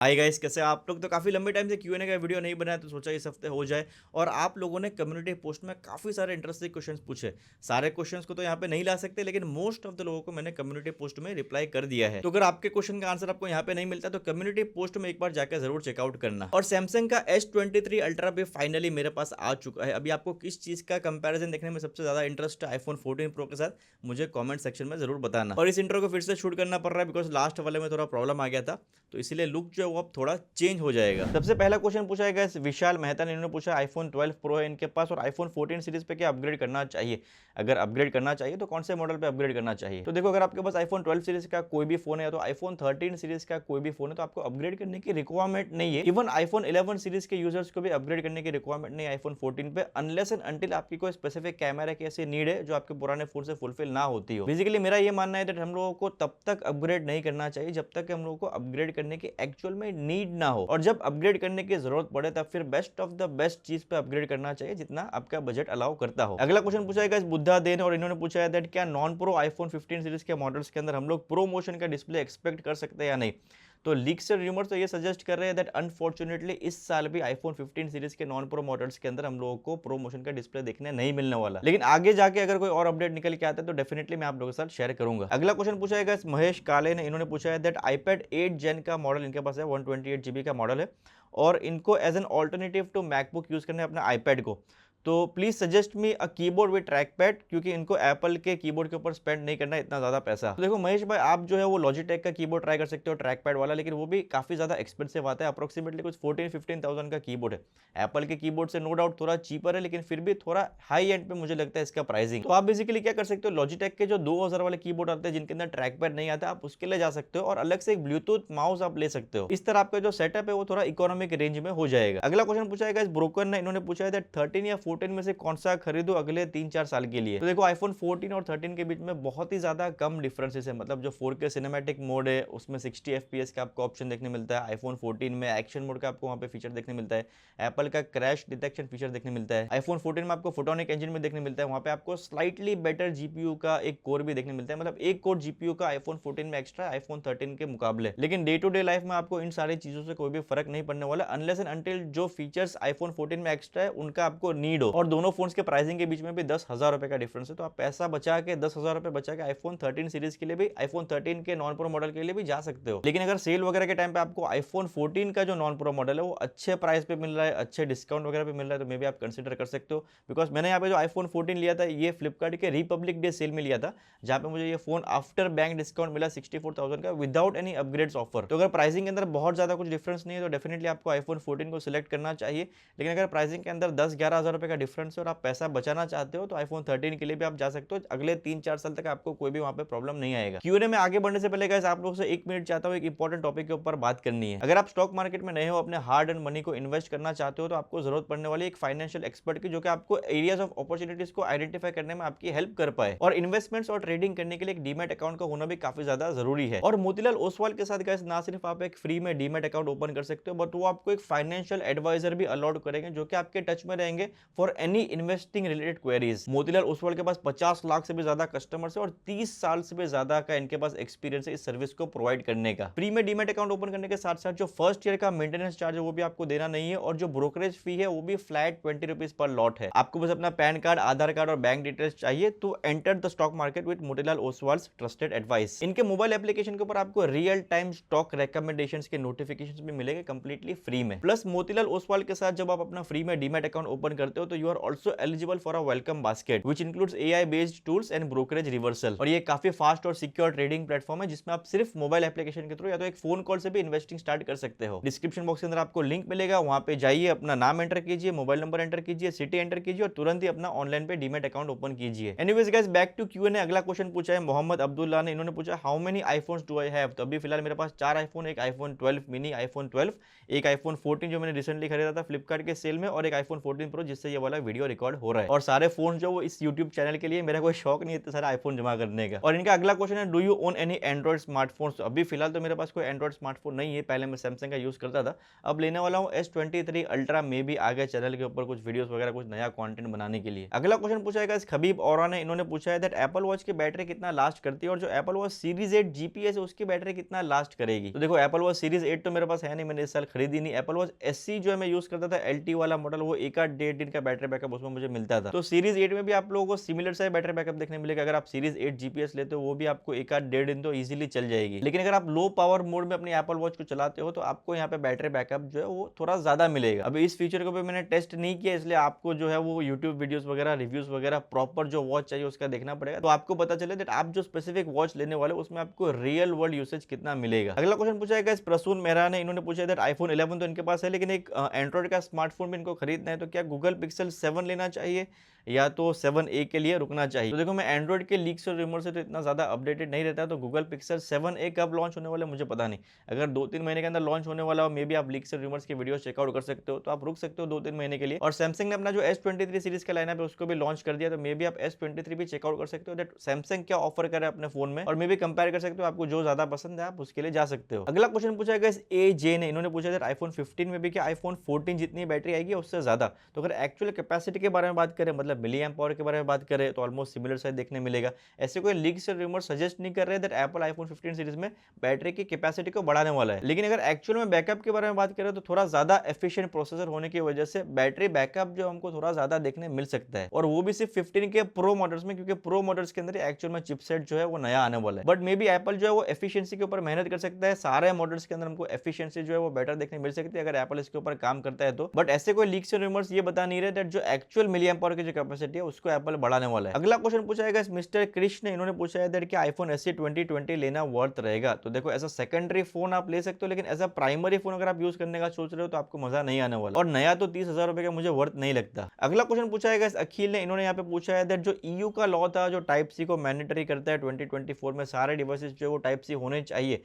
Hi guys, कैसे हैं आप लोग। तो काफ़ी लंबे टाइम से Q&A का वीडियो नहीं बनाया, तो सोचा इस हफ्ते हो जाए। और आप लोगों ने कम्युनिटी पोस्ट में काफ़ी सारे इंटरेस्टिंग क्वेश्चंस पूछे। सारे क्वेश्चंस को तो यहाँ पे नहीं ला सकते, लेकिन मोस्ट ऑफ द लोगों को मैंने कम्युनिटी पोस्ट में रिप्लाई कर दिया है। तो अगर आपके क्वेश्चन का आंसर आपको यहाँ पे नहीं मिलता, तो कम्युनिटी पोस्ट में एक बार जाकर जरूर चेकआउट करना। और सैमसंग का S23 अल्ट्रा भी फाइनली मेरे पास आ चुका है। अभी आपको किस चीज़ का कंपेरिजन देखने में सबसे ज़्यादा इंटरेस्ट है आईफोन 14 प्रो के साथ, मुझे कॉमेंट सेक्शन में जरूर बताना। और इस इंट्रो को फिर से शूट करना पड़ रहा है बिकॉज लास्ट वाले में थोड़ा प्रॉब्लम आ गया था, तो इसीलिए लुक जो है वो अब थोड़ा चेंज हो जाएगा। सबसे पहला क्वेश्चन पूछा है गाइस विशाल मेहता ने, इन्होंने पूछा आईफोन 12 प्रो है इनके पास और आईफोन 14 सीरीज पे क्या अपग्रेड करना चाहिए। अगर अपग्रेड करना चाहिए तो कौन से मॉडल पे अपग्रेड करना चाहिए। तो देखो, अगर आपके पास आईफोन 12 सीरीज का कोई भी फोन है या तो आईफोन 13 सीरीज का कोई भी फोन है, तो आपको अपग्रेड करने की रिक्वायरमेंट नहीं है। इवन आईफोन 11 सीरीज के यूजर्स को भी अपग्रेड करने की रिक्वायरमेंट नहीं है आईफोन 14 पे, अनलेस एंड अनटिल आपकी कोई स्पेसिफिक कैमरा की ऐसी नीड है जो आपके पुराने फोन से फुलफिल ना होती हो। बेसिकली मेरा ये मानना है कि हम लोगों को तब तक अपग्रेड नहीं करना चाहिए जब तक हम लोगों को अपग्रेड करने की एक्चुअल में नीड ना हो, और जब अपग्रेड करने की जरूरत पड़े तब फिर बेस्ट ऑफ द बेस्ट चीज पे अपग्रेड करना चाहिए जितना आपका बजट अलाउ करता हो। अगला क्वेश्चन पूछा है बुद्धा देन, और इन्होंने पूछा है दैट क्या नॉन प्रो आईफोन 15 सीरीज के मॉडल्स के अंदर हम लोग प्रो मोशन का डिस्प्ले एक्सपेक्ट कर सकते हैं या नहीं। तो लीक्स और रूमर्स तो ये सजेस्ट कर रहे हैं दैट अनफॉर्चुनेटली इस साल भी आईफोन 15 सीरीज के नॉन प्रो मॉडल्स के अंदर हम लोगों को प्रो मोशन का डिस्प्ले देखने नहीं मिलने वाला, लेकिन आगे जाके अगर कोई और अपडेट निकल के आता है तो डेफिनेटली मैं आप लोगों के साथ शेयर करूंगा। अगला क्वेश्चन पूछा है महेश काले ने, इन्होंने पूछा है दैट आईपैड 8 जेन का मॉडल इनके पास है, 128 GB का मॉडल है, और इनको as an alternative to MacBook use करने अपने आईपैड को। तो please suggest me a keyboard with track pad, क्योंकि इनको एप्पल के कीबोर्ड के ऊपर स्पेंड नहीं करना इतना ज्यादा पैसा। तो देखो महेश भाई, आप जो है वो लॉजिटेक का कीबोर्ड ट्राई कर सकते हो ट्रैक पैड वाला, लेकिन वो भी काफी ज्यादा एक्सपेंसिव आता है, अप्रोक्सीमेटली कुछ 14-15 thousand का कीबोर्ड है। एप्पल के कीबोर्ड से नो डाउट थोड़ा चीपर है, लेकिन फिर भी थोड़ा हाई एंड पे मुझे लगता है इसका प्राइसिंग। तो आप बेसिकली क्या कर सकते हो, लॉजिटेक के जो 2000 वाले कीबोर्ड आते हैं जिनके अंदर ट्रैक पैड नहीं आता, आप उसके लिए जा सकते हो और अलग से एक ब्लूटूथ माउस आप ले सकते हो। इस तरह आपका जो सेटअप है वो थोड़ा इकोनॉमिक रेंज में हो जाएगा। अगला क्वेश्चन पूछा है ब्रोकन ने, इन्होंने पूछा है 13 या 14 में से कौन सा खरीदो अगले 3-4 साल के लिए। तो देखो आईफोन 14 और 13 के बीच में बहुत ही ज्यादा कम डिफरेंसेस है, मतलब जो 4K सिनेमैटिक मोड है उसमें 60 FPS का आपको ऑप्शन देखने मिलता है। आईफोन 14 में एक्शन मोड का आपको वहां पे फीचर देखने मिलता है, एप्पल का क्रैश डिटेक्शन फीचर देखने मिलता है। आईफोन 14 में आपको फोटोनिक इंजन में देखने मिलता है, वहां पे आपको स्लाइटली बेटर जीपीयू का एक कोर भी देखने मिलता है, मतलब एक कोर जीपीयू का आईफोन 14 में एक्स्ट्रा आईफोन 13 के मुकाबले। लेकिन डे टू डे लाइफ में आपको इन सारी चीजों से कोई भी फर्क नहीं पड़ने वाला, अनलेस एंड अनटिल जो फीचर्स आईफोन 14 में एक्स्ट्रा है उनका आपको नीड हो। और दोनों फोन्स के प्राइसिंग के बीच में भी 10,000 रुपए का डिफरेंस है, तो आप पैसा बचा के 10,000 रुपए बचा के आईफोन 13 सीरीज के लिए भी, आईफोन 13 के नॉन प्रो मॉडल के लिए भी जा सकते हो। लेकिन अगर सेल वगैरह के टाइम पे आपको आईफोन 14 का जो नॉन प्रो मॉडल है वो अच्छे प्राइस पे मिल रहा है, अच्छे डिस्काउंट वगैरह पे मिल रहा है, तो मे भी आप कंसिडर कर सकते हो। बिकॉज मैंने यहाँ पे जो आईफोन 14 लिया था ये फ्लिपकार्ट के रिपब्लिक डे सेल में लिया था, जहां पे मुझे ये फोन आफ्टर बैंक डिस्काउंट मिला 64,000 का विदाउट एनी अपग्रेड्स ऑफर। तो अगर प्राइसिंग के अंदर बहुत ज्यादा कुछ डिफरेंस नहीं है तो डेफिनेटली आपको आईफोन 14 को सिलेक्ट करना चाहिए। लेकिन अगर प्राइसिंग के अंदर 10-11 हजार रुपए का डिफरेंस है और आप पैसा बचाना चाहते हो तो आईफोन 13 के लिए भी आप जा सकते हो। अगले 3-4 साल तक आपको कोई भी वहां पे प्रॉब्लम नहीं आएगा। क्यूएनए में आगे बढ़ने से पहले गाइस आप लोगों से 1 मिनट चाहता हूं, एक इंपॉर्टेंट टॉपिक के ऊपर बात करनी है। अगर आप स्टॉक मार्केट में नए हो, अपने हार्ड एंड मनी को इन्वेस्ट करना चाहते हो, तो आपको जरूरत पड़ने वाली एक फाइनेंशियल एक्सपर्ट की जो कि आपको एरियाज ऑफ अपॉर्चुनिटीज को आइडेंटिफाई करने में आपकी हेल्प कर पाए। और इन्वेस्टमेंट्स और ट्रेडिंग करने के लिए एक डीमैट अकाउंट का होना भी काफी ज्यादा जरूरी है। और मोतीलाल ओसवाल के साथ गाइस ना सिर्फ आप एक फ्री में डीमैट अकाउंट ओपन कर सकते हो, बट वो आपको एक फाइनेंशियल एडवाइजर भी अलॉट करेंगे जो कि आपके टच में रहेंगे for any investing related queries. Motilal Oswal के पास 50 लाख से भी ज्यादा कस्टमर्स है और 30 साल से भी ज्यादा का इनके पास एक्सपीरियंस है इस सर्विस को प्रोवाइड करने का। फ्री में डीमैट अकाउंट ओपन करने के साथ साथ जो फर्स्ट ईयर का मेंटेनेंस चार्ज है वो भी आपको देना नहीं है, और जो ब्रोकरेज फी है वो भी फ्लैट 20 रुपीज पर लॉट है। आपको बस अपना पैन कार्ड, आधार कार्ड और बैंक डिटेल्स चाहिए तो enter the stock market with Motilal Oswal's trusted advice. इनके मोबाइल एप्लीकेशन के ऊपर आपको रियल टाइम स्टॉक रिकमेंडेशंस के नोटिफिकेशंस भी मिलेंगे कंप्लीटली फ्री में। प्लस मोतीलाल ओसवाल के साथ जब आप अपना फ्री में डीमैट अकाउंट ओपन करते हो तो you are also eligible for a welcome basket which includes AI based tools and brokerage reversal. और ये काफी फास्ट और सिक्योर ट्रेडिंग प्लेटफॉर्म है जिसमें आप सिर्फ मोबाइल एप्लीकेशन के थ्रू या तो एक फोन कॉल से भी इन्वेस्टिंग स्टार्ट कर सकते हो। डिस्क्रिप्शन बॉक्स के अंदर आपको लिंक मिलेगा, वहां पे जाइए, अपना नाम एंटर कीजिए, मोबाइल नंबर एंटर कीजिए, सिटी एंटर कीजिए और तुरंत ही अपना ऑनलाइन पे डीमैट अकाउंट ओपन कीजिए। Anyways guys, back to Q and A. अगला क्वेश्चन पूछा है मोहम्मद अब्दुल्ला ने, इन्होंने पूछा how many iPhones do I have. तो अभी फिलहाल मेरे पास 4 आईफोन, एक आईफोन 12 मिनी, आईफोन 12, एक आईफोन 14 जो मैंने रिसेंटली खरीदा था फ्लिपकार्ट के सेल में, और एक आईफोन 14 प्रो जिससे ये वाला वीडियो रिकॉर्ड हो रहा है। और सारे फोन जो वो इस यूट्यूब चैनल के लिए, मेरा कोई शौक नहीं है इतने सारे आईफोन जमा करने का। और इनका अगला क्वेश्चन है, do you own any Android smartphone? अभी फिलहाल तो मेरे पास कोई एंड्रॉइड स्मार्टफोन नहीं है, पहले मैं सैमसंग का यूज करता था, अब लेने वाला हूँ S23 अल्ट्रा, में भी आगे चैनल के ऊपर कुछ वीडियोस वगैरह कुछ नया कंटेंट बनाने के लिए। अगला क्वेश्चन पूछा है खबीब औरा ने, इन्होंने पूछा है दैट एप्पल वॉच की बैटरी कितना लास्ट करती है और जो एप्पल वॉच सीरीज 8 जीपीएस है उसकी बैटरी कितना लास्ट करेगी। तो देखो एप्पल वॉच सीरीज 8 तो मेरे पास है नहीं, मैंने इस साल खरीदी नहीं। एप्पल वॉच SC जो है मैं यूज करता था, LT वाला मॉडल, वो 1-8 दिन का बैटरी बैकअप उसमें मुझे मिलता था। तो सीरीज 8 में भी आप लोगों को सिमिलर सा बैटरी बैकअप देखने मिलेगा। अगर आप सीरीज 8 जीपीएस लेते हो वो भी आपको 1-8 दिन तो इजीली चल जाएगी। लेकिन अगर आप लो पावर मोड में अपनी एप्पल वॉच को चलाते हो तो आपको यहाँ पे बैटरी बैकअप जो है वो थोड़ा ज्यादा मिलेगा। अभी इस फीचर को भी मैंने टेस्ट नहीं किया, इसलिए आपको जो है वो यूट्यूब वीडियोस वगैरह, रिव्यूज वगैरह प्रॉपर जो वॉच चाहिए उसका देखना पड़ेगा, तो आपको पता चले दैट आप जो स्पेसिफिक वॉच लेने वाले उसमें आपको रियल वर्ल्ड यूसेज कितना मिलेगा। अगला क्वेश्चन पूछा है प्रसून मेहरा ने, इन्होंने पूछा है आईफोन 11 तो इनके पास है, लेकिन एक एंड्रॉइड का स्मार्टफोन भी इनको खरीदना है, तो क्या गूगल पिक्सल 7 लेना चाहिए या तो 7A के लिए रुकना चाहिए? तो देखो मैं एंड्रॉइड के लीक्स और रिमोट से तो इतना ज्यादा अपडेटेड नहीं रहता, तो गूगल पिक्सल 7A कब लॉन्च होने वाला है मुझे पता नहीं। अगर 2-3 महीने के अंदर लॉन्च होने वाला हो, मे बी आप लीक्स और रिमोट्स की वीडियो चेकआउट कर सकते हो, तो आप रुक सकते हो 2-3 महीने के लिए। और सैमसंग ने अपना जो S23 सीरीज का लाइनअप है उसको भी लॉन्च कर दिया, तो मे बी आप S23 भी चेकआउट कर सकते हो दैट सैमसंग क्या ऑफर करे अपने फोन में, और मे भी कंपेयर कर सकते हो, आपको जो ज्यादा पसंद है आप उसके लिए जा सकते हो। अगला क्वेश्चन पूछा है AJ ने, इन्होंने पूछा है आईफोन 15 में भी क्या आईफोन 14 जितनी बैटरी आएगी उससे ज्यादा? तो अगर एक्चुअल कैपेसिटी के बारे में बात करें, मतलब मिली एम्प पावर के बारे में बात करें, तो ऑलमोस्ट सिमिलर साइज देखने मिलेगा। ऐसे कोई लीक्स और रूमर सजेस्ट नहीं कर रहे दैट एप्पल आईफोन 15 सीरीज में बैटरी की कैपेसिटी को बढ़ाने वाला है। लेकिन अगर एक्चुअल में बैकअप के बारे में बात करें तो थोड़ा ज्यादा एफिशिएंट प्रोसेसर होने की वजह से बैटरी बैकअप जो हमको थोड़ा ज्यादा देखने मिल सकता है, और वो भी सिर्फ 15 के प्रो मॉडल्स में, क्योंकि प्रो मॉडल्स के अंदर एक्चुअल में चिपसेट जो है वो नया आने वाला है। बट मे बी एप्पल जो है वो एफिशिएंसी के ऊपर मेहनत कर सकता है, सारे मॉडल्स के अंदर हमको एफिशिएंसी जो है वो बेटर देखने मिल सकती है अगर एप्पल इसके ऊपर काम करता है तो। बट ऐसे कोई लीक्स और रूमर्स ये बता नहीं रहे दैट जो एक्चुअल मिली एम्प पावर की जो कैपेसिटी है उसको एप्पल बढ़ाने वाला है। अगला क्वेश्चन पूछा है मिस्टर कृष्ण ने, इन्होंने पूछा है दैट कि आईफोन SE 2020 लेना वर्थ रहेगा? तो देखो एज अ सेकेंडरी फोन आप ले सकते हो, लेकिन एज अ प्राइमरी फोन अगर आप यूज करने का सोच रहे हो तो आपको मजा नहीं आने वाला, और नया तो 30,000 रुपए का मुझे वर्थ नहीं लगता। अगला क्वेश्चन पूछा है अखिल ने, इन्होंने यहाँ पे पूछा है दैट जो EU का लॉ था जो टाइप सी को मैंडेटरी करता है 2024 में सारे डिवाइसेस जो है वो टाइप सी होने चाहिए।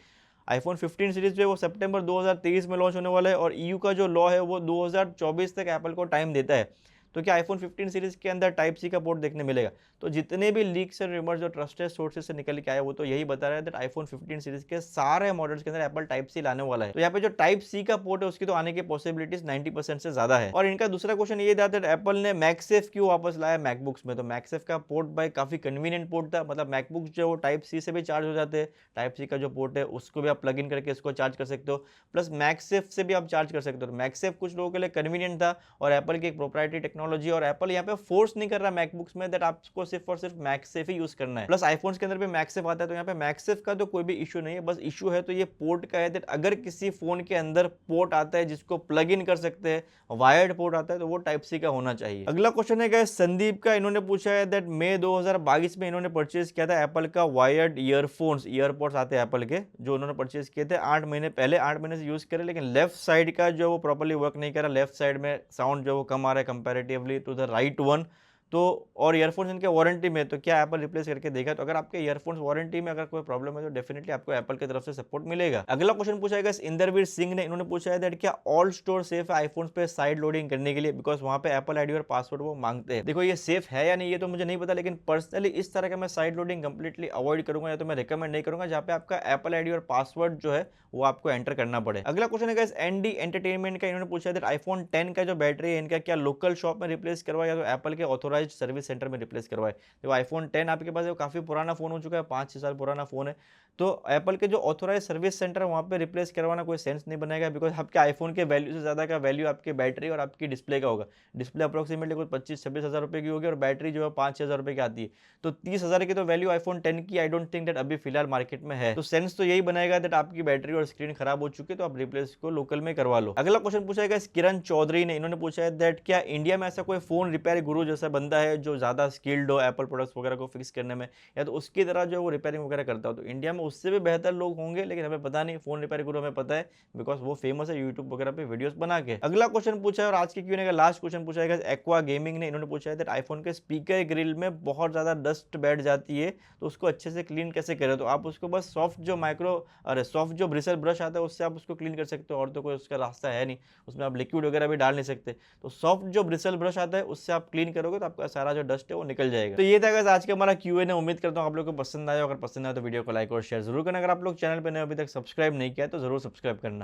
आईफोन 15 सीरीज जो है वो सितंबर 2023 में लॉन्च होने वाला है, और EU का जो लॉ है वो 2024 तक एप्पल को टाइम देता है। तो क्या आईफोन 15 सीरीज के अंदर टाइप सी का पोर्ट देखने मिलेगा? तो जितने भी लीक्स और रूमर्स जो ट्रस्टेड सोर्सेज से निकल के आए वो तो यही बता रहा है दैट आईफोन 15 सीरीज के सारे मॉडल्स के अंदर एप्पल टाइप सी लाने वाला है। तो यहाँ पे जो टाइप सी का पोर्ट है उसकी तो आने की पॉसिबिलिटीज 90% से ज्यादा है। और इनका दूसरा क्वेश्चन ये था दैट एप्पल ने मैगसेफ क्यों वापस लाया मैकबुक्स में? तो मैगसेफ का पोर्ट बाय काफी कन्वीनियंट पोर्ट था, मतलब मैकबुक्स जो वो टाइप सी से भी चार्ज हो जाते हैं, टाइप सी का जो पोर्ट है उसको भी आप प्लग इन करके इसको चार्ज कर सकते हो, प्लस मैगसेफ से भी आप चार्ज कर सकते हो। मैगसेफ कुछ लोगों के लिए कन्वीनियंट था और एप्पल की एक प्रोप्राइटरी टेक्नोलॉजी, और एप्पल यहाँ पे फोर्स नहीं कर रहा मैकबुक्स में दैट आपको सिर्फ और सिर्फ मैगसेफ ही यूज करना है। प्लस आईफोन्स के अंदर भी मैगसेफ आता है, तो यहाँ पे मैगसेफ का तो कोई भी इशू नहीं है, बस इशू है तो ये पोर्ट का है दैट अगर किसी फोन के अंदर पोर्ट आता है जिसको प्लग इन कर सकते हैं, वायर्ड पोर्ट आता है, तो वो टाइप सी का होना चाहिए। अगला क्वेश्चन है संदीप का, इन्होंने पूछा है दैट मई 2022 में इन्होंने परचेज किया था एप्पल का वायर्ड ईयरफोन्स, ईयरपोड्स आते हैं एप्पल के, जो उन्होंने परचेज किए थे 8 महीने पहले, 8 महीने से यूज करे, लेकिन लेफ्ट साइड का जो वो प्रॉपर्ली वर्क नहीं कर रहा, लेफ्ट साइड में साउंड जो वो कम आ रहा है comparatively to the right one. तो और ईयरफोन्स इनके वारंटी में, तो क्या एप्पल रिप्लेस करके देगा? तो अगर आपके ईयरफोन्स वारंटी में अगर कोई प्रॉब्लम है तो डेफिनेटली आपको एप्पल की तरफ से सपोर्ट मिलेगा। अगला क्वेश्चन पूछा है इंदरवीर सिंह ने, इन्होंने पूछा है दैट क्या ऑल स्टोर सेफ है आईफोन्स पे साइड लोडिंग करने के लिए, बिकॉज वहां पे एप्पल आईडी और पासवर्ड वो मांगते हैं। देखो ये सेफ है या नहीं ये तो मुझे नहीं पता, लेकिन पर्सनली इस तरह का मैं साइड लोडिंग कंप्लीटली अवॉइड करूंगा, या तो मैं रिकमेंड नहीं करूंगा जहां पे आपका एप्पल आईडी और पासवर्ड जो है वो आपको एंटर करना पड़े। अगला क्वेश्चन है एनडी एंटरटेनमेंट का, इन्होंने पूछा है आईफोन 10 का जो बैटरी है इनका क्या लोकल शॉप में रिप्लेस करवाया या तो एप्पल के ऑथोराइज्ड सर्विस सेंटर में रिप्लेस करवाए? तो आईफोन 10 आपके पास काफी पुराना फोन हो चुका है, 5-6 साल पुराना फोन है, तो एप्पल के जो ऑथोराइज सर्विस सेंटर है वहां पे रिप्लेस करवाना कोई सेंस नहीं बनाएगा, बिकॉज आपके आईफोन के वैल्यू से ज्यादा का वैल्यू आपकी बैटरी और आपकी डिस्प्ले का होगा। डिस्प्ले अप्रोक्सीमेटली कुछ 25-26 हज़ार रुपए की होगी और बैटरी जो है 5-6 हज़ार रुपए की आती है, तो 30,000 की तो वैल्यू आईफोन 10 की आई डोंट थिंक दैट अभी फिलहाल मार्केट में है। तो सेंस तो यही बनाएगा दैट आपकी बैटरी और स्क्रीन खराब हो चुकी है तो आप रिप्लेस को लोकल में करवा लो। अगला क्वेश्चन पूछा है किरण चौधरी ने, इन्होंने पूछा है दैट क्या इंडिया में ऐसा कोई फोन रिपेयर गुरु जैसा बंदा है जो ज्यादा स्किल्ड हो एप्पल प्रोडक्ट्स वगैरह को फिक्स करने में, या तो उसकी तरह जो वो रिपेयरिंग वगैरह करता हो? तो इंडिया में उससे भी बेहतर लोग होंगे, लेकिन हमें पता नहीं। फ़ोन रिपेयर गुरु हमें पता है, बिकॉज़ वो फेमस है यूट्यूब वगैरह पे वीडियोज़ बना के। अगला क्वेश्चन पूछा है और आज के Q&A का लास्ट क्वेश्चन पूछा है एक्वा गेमिंग ने। इन्होंने पूछा है दैट आईफ़ोन के स्पीकर ग्रिल में बहुत ज़्यादा डस्ट बैठ जाती है, तो उसको अच्छे से क्लीन कैसे करें? तो आप उसको बस सॉफ्ट जो ब्रिसल ब्रश आता है उससे आप उसको क्लीन कर सकते हो, और तो कोई उसका रास्ता है नहीं। उसमें आप लिक्विड वगैरह भी डाल नहीं सकते। तो सॉफ्ट जो ब्रिसल ब्रश आता है उससे आप क्लीन करोगे तो आपका सारा जो डस्ट है वो निकल जाएगा। तो ये था गाइस आज का हमारा Q&A। उम्मीद करता हूँ आप लोगों को पसंद आया। अगर पसंद आया तो वीडियो को लाइक और शेयर जरूर करना। अगर आप लोग चैनल पर नए अभी तक सब्सक्राइब नहीं किया तो जरूर सब्सक्राइब करना।